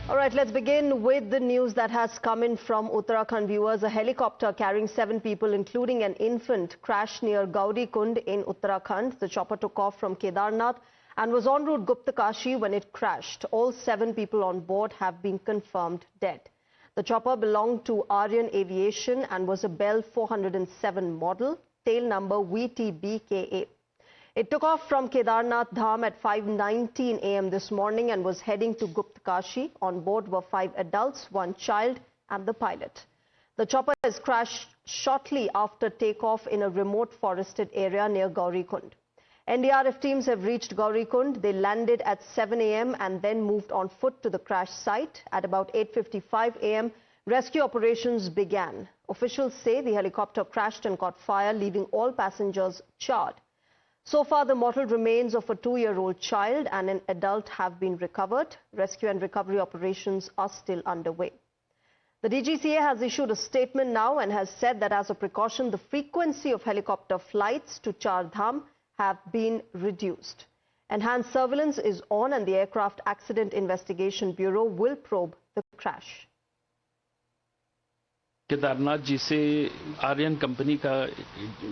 All right, let's begin with the news that has come in from Uttarakhand. Viewers, a helicopter carrying 7 people, including an infant, crashed near Gauri Kund in Uttarakhand. The chopper took off from Kedarnath and was en route Gupta Kashi when it crashed. All 7 people on board have been confirmed dead. The chopper belonged to Aryan Aviation and was a Bell 407 model, tail number VTBKA. It took off from Kedarnath Dham at 5:19 a.m. this morning and was heading to Gupta Kashi. On board were 5 adults, 1 child and the pilot. The chopper has crashed shortly after takeoff in a remote forested area near Gauri Kund. NDRF teams have reached Gauri Kund. They landed at 7 a.m. and then moved on foot to the crash site. At about 8:55 a.m., rescue operations began. Officials say the helicopter crashed and caught fire, leaving all passengers charred. So far, the mortal remains of a 2-year-old child and an adult have been recovered. Rescue and recovery operations are still underway. The DGCA has issued a statement now and has said that as a precaution, the frequency of helicopter flights to Char Dham have been reduced. Enhanced surveillance is on and the Aircraft Accident Investigation Bureau will probe the crash. Kedarnath ji से Aryan company का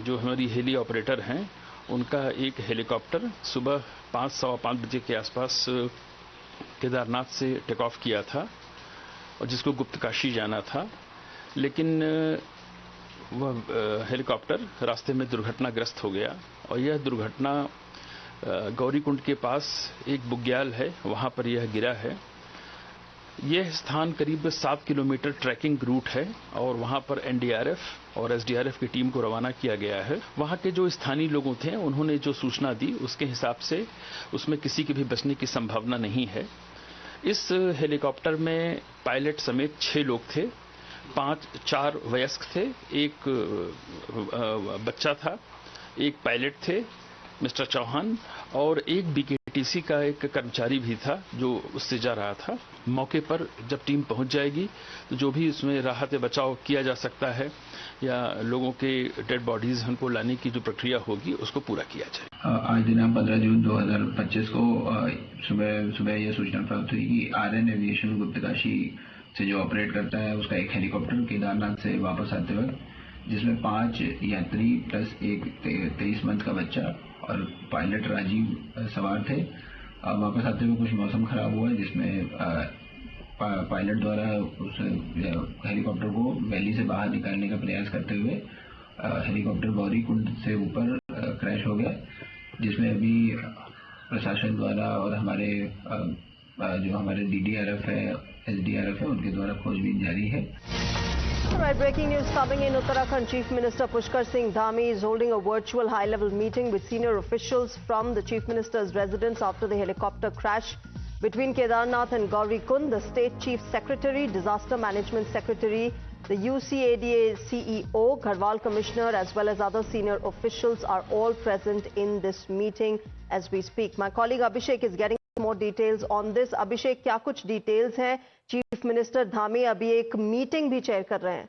जो हमारी heli operator हैं, उनका एक helicopter सुबह 5:15 बजे के आसपास केदारनाथ से टेक ऑफ किया था और जिसको गुप्त काशी जाना था, लेकिन वह हेलीकॉप्टर रास्ते में दुर्घटनाग्रस्त हो गया और यह दुर्घटना गौरीकुंड के पास एक बुग्याल है, वहां पर यह गिरा है। यह स्थान करीब 7 किलोमीटर ट्रैकिंग रूट है और वहां पर एनडीआरएफ और एसडीआरएफ की टीम को रवाना किया गया है। वहां के जो स्थानीय लोगों थे, उन्होंने जो सूचना दी उसके हिसाब से उसमें किसी के भी बचने की संभावना नहीं है। इस हेलीकॉप्टर में पायलट समेत 6 लोग थे, 4 वयस्क थे, एक बच्चा था, एक पायलट थे मिस्टर चौहान और एक बीकेटीसी का एक कर्मचारी भी था जो उससे जा रहा था। मौके पर जब टीम पहुंच जाएगी तो जो भी इसमें राहत बचाव किया जा सकता है या लोगों के डेड बॉडीज उनको लाने की जो प्रक्रिया होगी उसको पूरा किया जाए। आज दिनांक 15 जून 2025 को सुबह यह सूचना प्राप्त हुई कि आर्यन एविएशन गुप्त काशी से जो ऑपरेट करता है उसका एक हेलीकॉप्टर केदारनाथ से वापस आते वक्त, जिसमें 5 यात्री प्लस एक 23 मंथ का बच्चा और पायलट राजीव सवार थे। वापस आते हुए कुछ मौसम खराब हुआ जिसमें पायलट द्वारा उस हेलीकॉप्टर को वैली से बाहर निकालने का प्रयास करते हुए हेलीकॉप्टर गौरी कुंड से ऊपर क्रैश हो गया, जिसमें अभी प्रशासन द्वारा और हमारे डीडीआरएफ है, एसडीआरएफ है, उनके द्वारा खोजबीन जारी है। All right, breaking news coming in Uttarakhand. Chief Minister Pushkar Singh Dhami is holding a virtual high-level meeting with senior officials from the Chief Minister's residence after the helicopter crash between Kedarnath and Gauri Kund. The State Chief Secretary, Disaster Management Secretary, the UCADA CEO, Garhwal Commissioner, as well as other senior officials are all present in this meeting as we speak. My colleague Abhishek is getting more details on this. Abhishek, क्या कुछ details हैं? Chief minister Dhami अभी एक meeting भी chair कर रहे हैं।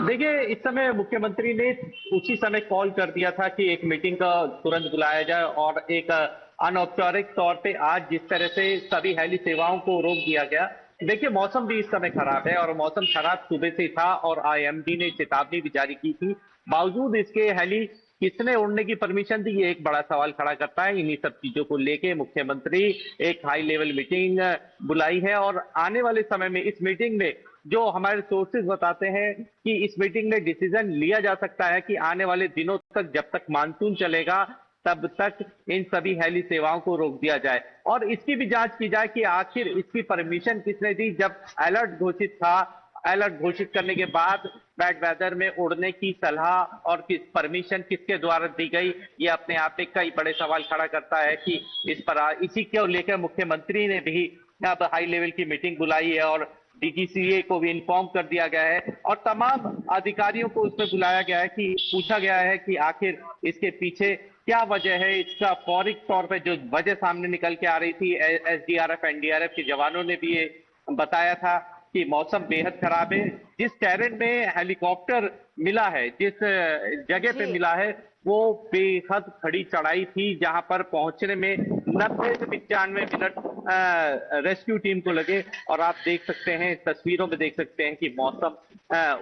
देखिए, इस समय मुख्यमंत्री ने उसी समय कॉल कर दिया था कि एक मीटिंग का तुरंत बुलाया जाए और एक अनौपचारिक तौर पे आज जिस तरह से सभी हेली सेवाओं को रोक दिया गया। देखिए, मौसम भी इस समय खराब है और मौसम खराब सुबह से था और आईएमडी ने चेतावनी भी जारी की थी। बावजूद इसके हेली किसने उड़ने की परमिशन दी, ये एक बड़ा सवाल खड़ा करता है। इन्हीं सब चीजों को लेके मुख्यमंत्री एक हाई लेवल मीटिंग बुलाई है और आने वाले समय में इस मीटिंग में जो हमारे सोर्सेज बताते हैं कि इस मीटिंग में डिसीजन लिया जा सकता है कि आने वाले दिनों तक, जब तक मानसून चलेगा तब तक इन सभी हेली सेवाओं को रोक दिया जाए और इसकी भी जांच की जाए कि आखिर इसकी परमिशन किसने दी। जब अलर्ट घोषित था, अलर्ट घोषित करने के बाद बैड वेदर में उड़ने की सलाह और किस परमिशन किसके द्वारा दी गई, ये अपने आप में कई बड़े सवाल खड़ा करता है कि इसी को लेकर मुख्यमंत्री ने भी अब हाई लेवल की मीटिंग बुलाई है और डीजीसीए को भी इन्फॉर्म कर दिया गया है और तमाम अधिकारियों को उसमें बुलाया गया है कि पूछा गया है कि आखिर इसके पीछे क्या वजह है। इसका फौरी तौर पर जो वजह सामने निकल के आ रही थी, एसडीआरएफ एनडीआरएफ के जवानों ने भी ये बताया था कि मौसम बेहद खराब है। जिस टेरेन में हेलीकॉप्टर मिला है, जिस जगह पे मिला है, वो बेहद खड़ी चढ़ाई थी जहां पर पहुंचने में 90 से 95 मिनट रेस्क्यू टीम को लगे। और आप देख सकते हैं, तस्वीरों में देख सकते हैं कि मौसम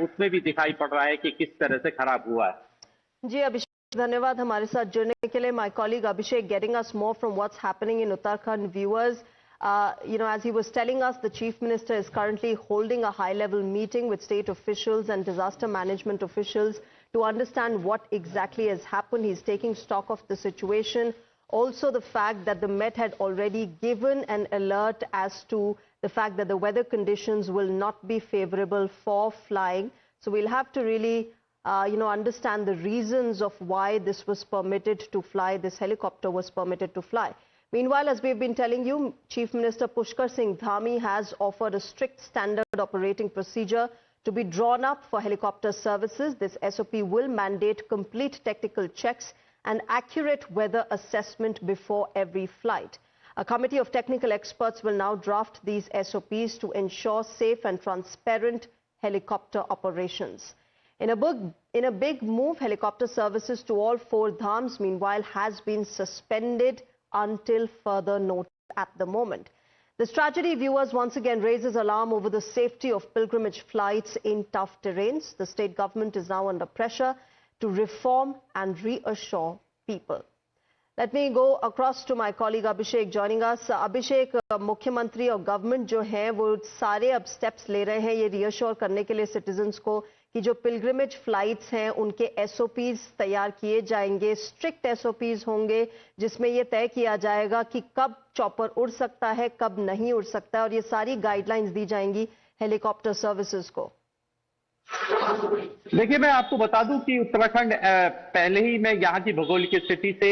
उसमें भी दिखाई पड़ रहा है कि किस तरह से खराब हुआ है। जी अभिषेक, धन्यवाद हमारे साथ जुड़ने के लिए। My colleague Abhishek getting us more from what's happening in Uttarakhand. Viewers, as he was telling us, the Chief Minister is currently holding a high-level meeting with state officials and disaster management officials to understand what exactly has happened. He's taking stock of the situation. Also, the fact that the Met had already given an alert as to the fact that the weather conditions will not be favorable for flying. So we'll have to really understand the reasons of why this was permitted to fly, this helicopter was permitted to fly. Meanwhile, as we've been telling you, Chief Minister Pushkar Singh Dhami has offered a strict standard operating procedure to be drawn up for helicopter services. This SOP will mandate complete technical checks and accurate weather assessment before every flight. A committee of technical experts will now draft these SOPs to ensure safe and transparent helicopter operations. In a big move, helicopter services to all 4 dhams, meanwhile, has been suspended until further notice at the moment. This tragedy, viewers, once again raises alarm over the safety of pilgrimage flights in tough terrains. The state government is now under pressure to reform and reassure people. Let me go across to my colleague Abhishek joining us. Abhishek, मुख्यमंत्री और government जो है वो सारे अब steps ले रहे हैं ये रियश्योर करने के लिए सिटीजन्स को कि जो पिलग्रिमेज फ्लाइट्स हैं उनके एसओपीज तैयार किए जाएंगे, स्ट्रिक्ट एसओपीज होंगे जिसमें ये तय किया जाएगा कि कब चॉपर उड़ सकता है, कब नहीं उड़ सकता है, और ये सारी गाइडलाइंस दी जाएंगी हेलीकॉप्टर सर्विसेज को। देखिए, मैं आपको बता दूं कि उत्तराखंड पहले ही मैं यहाँ की भौगोलिक स्थिति से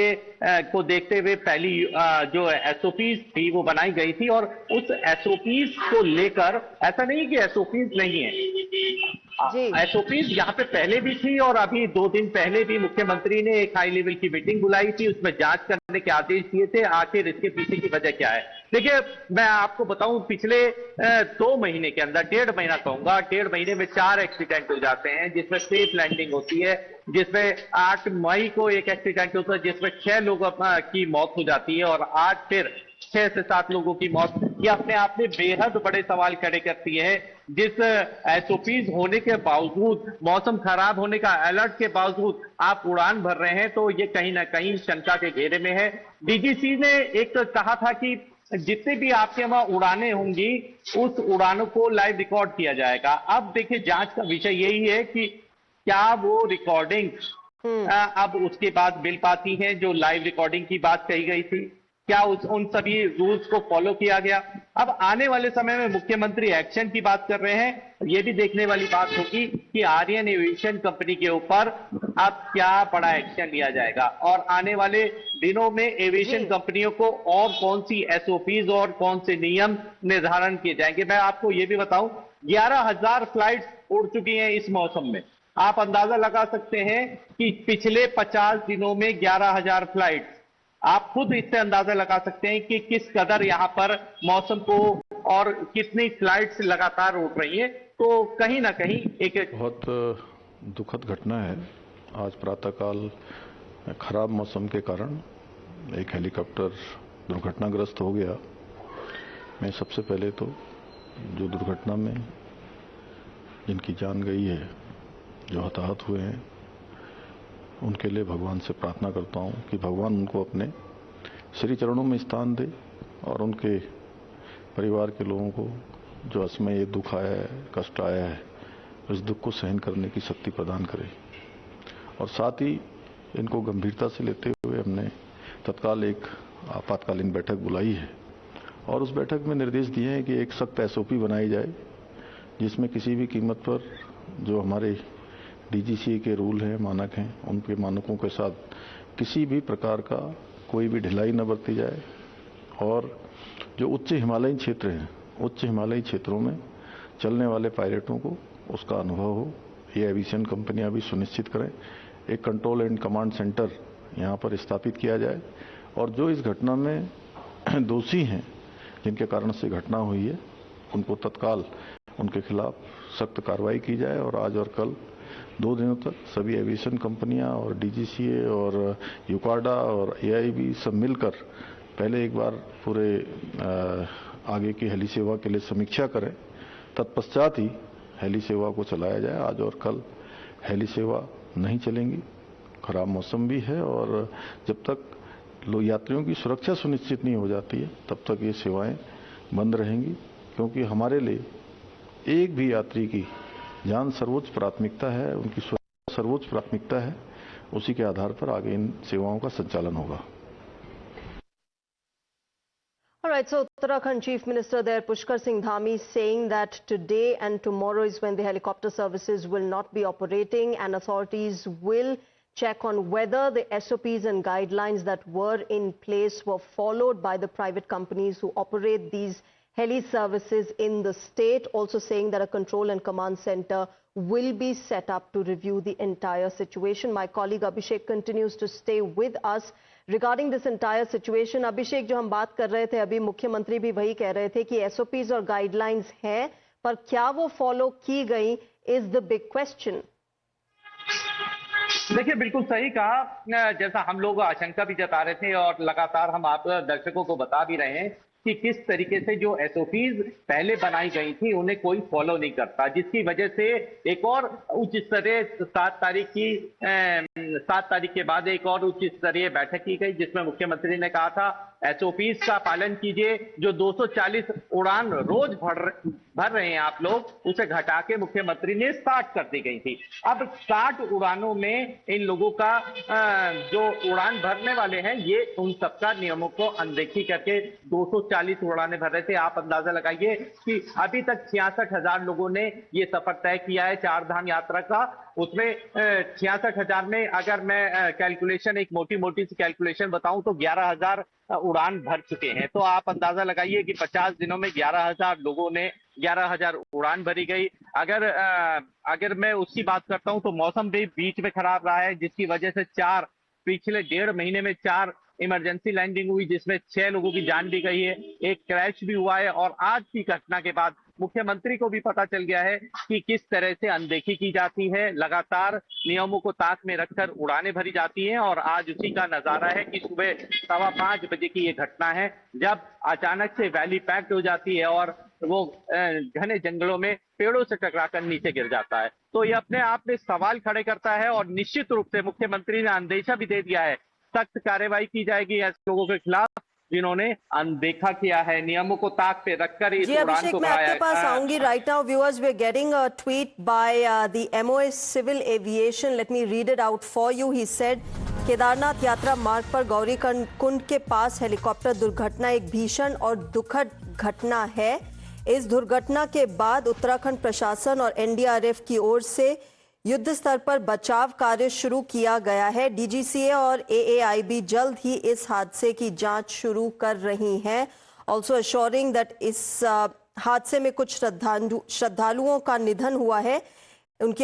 को देखते हुए पहली जो एसओपीज थी वो बनाई गई थी, और उस एसओपीज को लेकर ऐसा नहीं कि एसओपीज नहीं है, एसओपीज यहाँ पे पहले भी थी और अभी 2 दिन पहले भी मुख्यमंत्री ने एक हाई लेवल की मीटिंग बुलाई थी, उसमें जांच करने के आदेश दिए थे। आखिर इसके पीछे की वजह क्या है? देखिए, मैं आपको बताऊं, पिछले 2 महीने के अंदर, 1.5 महीना कहूंगा, 1.5 महीने में 4 एक्सीडेंट हो जाते हैं जिसमें सेफ लैंडिंग होती है, जिसमें 8 मई को एक एक्सीडेंट होता है जिसमें 6 लोगों की मौत हो जाती है, और आज फिर 6 से 7 लोगों की मौत। ये अपने आप में बेहद बड़े सवाल खड़े करती है। जिस एसओपीज होने के बावजूद, मौसम खराब होने का अलर्ट के बावजूद आप उड़ान भर रहे हैं, तो ये कहीं ना कहीं शंका के घेरे में है। डीजीसी ने एक कहा था कि जितने भी आपके वहां उड़ानें होंगी उस उड़ानों को लाइव रिकॉर्ड किया जाएगा। अब देखिए, जांच का विषय यही है कि क्या वो रिकॉर्डिंग अब उसके बाद मिल पाती है जो लाइव रिकॉर्डिंग की बात कही गई थी, क्या उन सभी रूल्स को फॉलो किया गया। अब आने वाले समय में मुख्यमंत्री एक्शन की बात कर रहे हैं, ये भी देखने वाली बात होगी कि आर्यन एविएशन कंपनी के ऊपर अब क्या बड़ा एक्शन लिया जाएगा, और आने वाले दिनों में एविएशन कंपनियों को और कौन सी एसओपीज और कौन से नियम निर्धारण किए जाएंगे। मैं आपको ये भी बताऊं, 11,000 फ्लाइट्स उड़ चुकी हैं इस मौसम में। आप अंदाजा लगा सकते हैं कि पिछले 50 दिनों में 11,000 फ्लाइट्स, आप खुद इससे अंदाजा लगा सकते हैं कि किस कदर यहाँ पर मौसम को और कितनी फ्लाइट्स लगातार उड़ रही हैं। तो कहीं ना कहीं एक बहुत दुखद घटना है। आज प्रातःकाल खराब मौसम के कारण एक हेलीकॉप्टर दुर्घटनाग्रस्त हो गया। मैं सबसे पहले तो जो दुर्घटना में जिनकी जान गई है, जो हताहत हुए हैं, उनके लिए भगवान से प्रार्थना करता हूं कि भगवान उनको अपने श्री चरणों में स्थान दे और उनके परिवार के लोगों को जो असमय ये दुख आया है, कष्ट आया है, उस दुख को सहन करने की शक्ति प्रदान करे। और साथ ही इनको गंभीरता से लेते हुए हमने तत्काल एक आपातकालीन बैठक बुलाई है और उस बैठक में निर्देश दिए हैं कि एक सख्त एसओपी बनाई जाए जिसमें किसी भी कीमत पर जो हमारे डीजीसी के रूल हैं, मानक हैं, उनके मानकों के साथ किसी भी प्रकार का कोई भी ढिलाई न बरती जाए, और जो उच्च हिमालयी क्षेत्र हैं, उच्च हिमालयी क्षेत्रों में चलने वाले पायलटों को उसका अनुभव हो, ये एविएशन कंपनियां भी सुनिश्चित करें। एक कंट्रोल एंड कमांड सेंटर यहाँ पर स्थापित किया जाए और जो इस घटना में दोषी हैं, जिनके कारण से घटना हुई है, उनको तत्काल उनके खिलाफ सख्त कार्रवाई की जाए। और आज और कल 2 दिनों तक सभी एविएशन कंपनियां और डीजीसीए और यूकाडा और एआईबी सब मिलकर पहले एक बार पूरे आगे की हेली सेवा के लिए समीक्षा करें, तत्पश्चात ही हेली सेवा को चलाया जाए। आज और कल हेली सेवा नहीं चलेंगी, खराब मौसम भी है और जब तक यात्रियों की सुरक्षा सुनिश्चित नहीं हो जाती है तब तक ये सेवाएं बंद रहेंगी, क्योंकि हमारे लिए एक भी यात्री की जान सर्वोच्च प्राथमिकता है, उनकी सुरक्षा सर्वोच्च प्राथमिकता है। उसी के आधार पर आगे इन सेवाओं का संचालन होगा। All right, so Uttarakhand Chief Minister there, Pushkar Singh Dhami, saying that today and tomorrow is when the helicopter services will not be operating and authorities will check on whether the SOPs and guidelines that were in place were followed by the private companies who operate these heli services in the state. Also saying that a control and command center will be set up to review the entire situation. My colleague Abhishek continues to stay with us regarding this entire situation. Abhishek, जो हम बात कर रहे थे अभी, मुख्यमंत्री भी वही कह रहे थे कि SOPs और गाइडलाइंस हैं, पर क्या वो फॉलो की गई इज द बिग क्वेश्चन। देखिए, बिल्कुल सही कहा। जैसा हम लोग आशंका भी जता रहे थे और लगातार हम आप दर्शकों को बता भी रहे हैं कि किस तरीके से जो एसओपीज पहले बनाई गई थी उन्हें कोई फॉलो नहीं करता, जिसकी वजह से एक और उच्च स्तरीय 7 तारीख के बाद एक और उच्च स्तरीय बैठक की गई, जिसमें मुख्यमंत्री ने कहा था एसओपीज का पालन कीजिए। जो 240 उड़ान रोज भर रहे हैं आप लोग, उसे घटा के मुख्यमंत्री ने 60 कर दी गई थी। अब 60 उड़ानों में इन लोगों का जो उड़ान भरने वाले हैं, ये उन सबका नियमों को अनदेखी करके 240 उड़ानें भर रहे थे। आप अंदाजा लगाइए कि अभी तक 66,000 लोगों ने ये सफर तय किया है 4 धाम यात्रा का। उसमें 66,000 में अगर मैं कैलकुलेशन, एक मोटी सी कैलकुलेशन बताऊं तो 11,000 उड़ान भर चुके हैं। तो आप अंदाजा लगाइए कि 50 दिनों में 11,000 उड़ान भरी गई। अगर मैं उसकी बात करता हूं तो मौसम भी बीच में खराब रहा है, जिसकी वजह से पिछले 1.5 महीने में 4 इमरजेंसी लैंडिंग हुई, जिसमें 6 लोगों की जान भी गई है, एक क्रैश भी हुआ है। और आज की घटना के बाद मुख्यमंत्री को भी पता चल गया है कि किस तरह से अनदेखी की जाती है, लगातार नियमों को ताक में रखकर उड़ानें भरी जाती हैं। और आज उसी का नजारा है कि सुबह 5:15 बजे की ये घटना है, जब अचानक से वैली पैक्ड हो जाती है और वो घने जंगलों में पेड़ों से टकराकर नीचे गिर जाता है। तो ये अपने आप में सवाल खड़े करता है और निश्चित रूप से मुख्यमंत्री ने अंदेशा भी दे दिया है, सख्त कार्रवाई की जाएगी ऐसे लोगों के खिलाफ जिन्होंने अनदेखा किया है, नियमों को ताक पे रखकर इस उड़ान को मैं आपके पास आऊंगी। Right now viewers, we are getting a tweet by the MOA civil aviation. Let me read it out for you. He said, Kedarnath यात्रा मार्ग पर गौरी कुंड के पास हेलीकॉप्टर दुर्घटना एक भीषण और दुखद घटना है। इस दुर्घटना के बाद उत्तराखंड प्रशासन और NDRF की ओर से युद्ध स्तर पर बचाव कार्य शुरू किया गया है। DGCA और AAIB जल्द ही इस हादसे की जांच शुरू कर रही हैं। ऑल्सो अश्योरिंग दैट इस हादसे में कुछ श्रद्धालुओं का निधन हुआ है। उनकी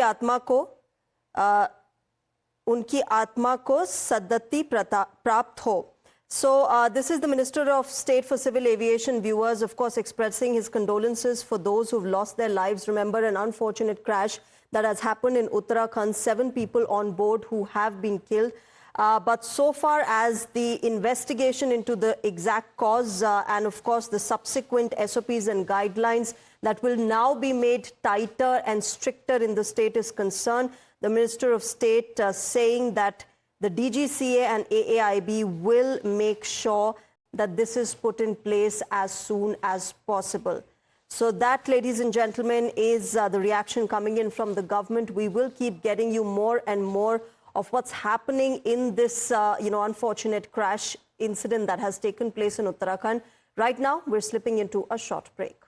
आत्मा को सद्गति प्राप्त हो। So this is the Minister of State for Civil Aviation, viewers, of course, expressing his condolences for those who've lost their lives. Remember, an unfortunate crash that has happened in Uttarakhand, 7 people on board who have been killed. But so far as the investigation into the exact cause and of course the subsequent SOPs and guidelines that will now be made tighter and stricter in the state is concerned, the Minister of State saying that the DGCA and AAIB will make sure that this is put in place as soon as possible. So that, ladies and gentlemen, is the reaction coming in from the government. We will keep getting you more and more of what's happening in this, unfortunate crash incident that has taken place in Uttarakhand. Right now, we're slipping into a short break.